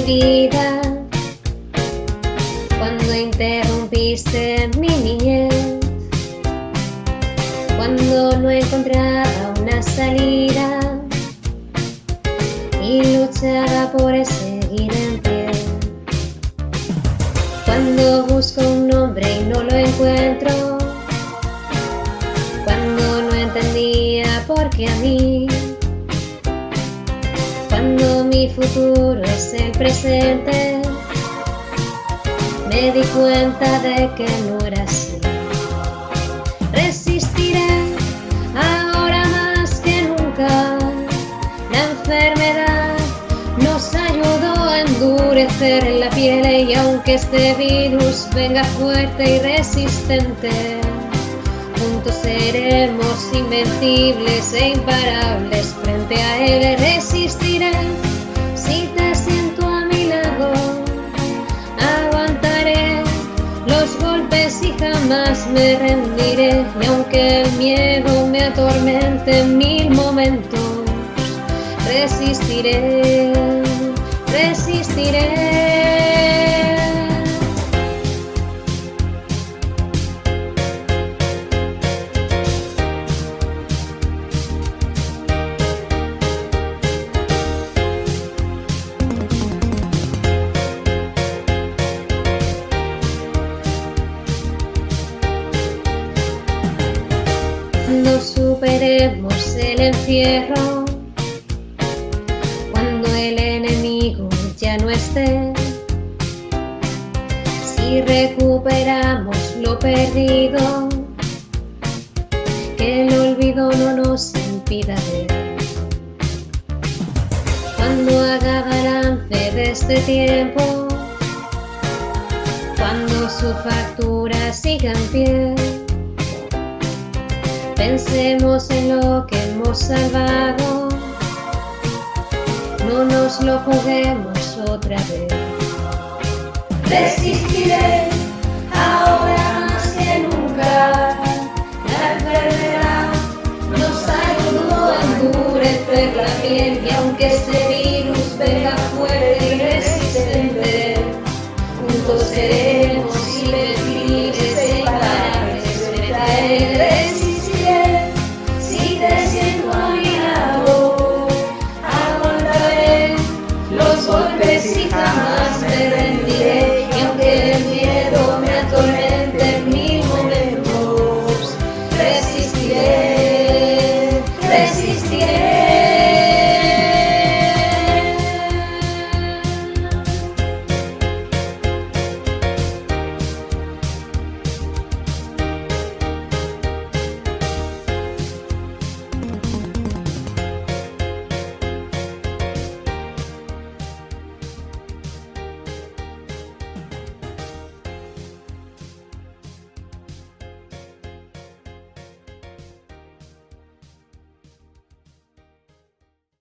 vida, cuando interrumpiste mi niñez, cuando no encontraba una salida y luchaba por seguir en pie, cuando busco un nombre y no lo encuentro, cuando no entendía por qué a mí, cuando mi futuro es el presente, me di cuenta de que no era así. Resistiré ahora más que nunca. La enfermedad nos ayudó a endurecer la piel, y aunque este virus venga fuerte y resistente, juntos seremos invencibles e imparables frente a él. Resistiré si te siento a mi lado, aguantaré los golpes y jamás me rendiré. Y aunque el miedo me atormente en mil momentos, resistiré, resistiré. Cuando superemos el encierro, cuando el enemigo ya no esté, si recuperamos lo perdido, que el olvido no nos impida ver. Cuando haga balance de este tiempo, cuando su factura siga en pie, pensemos en lo que hemos salvado, no nos lo juguemos otra vez. Resistiré ahora más que nunca. La enfermedad nos ayudó a endurecer la piel, y aunque este virus venga fuerte y resistente, juntos seremos invencibles e imparables frente a él.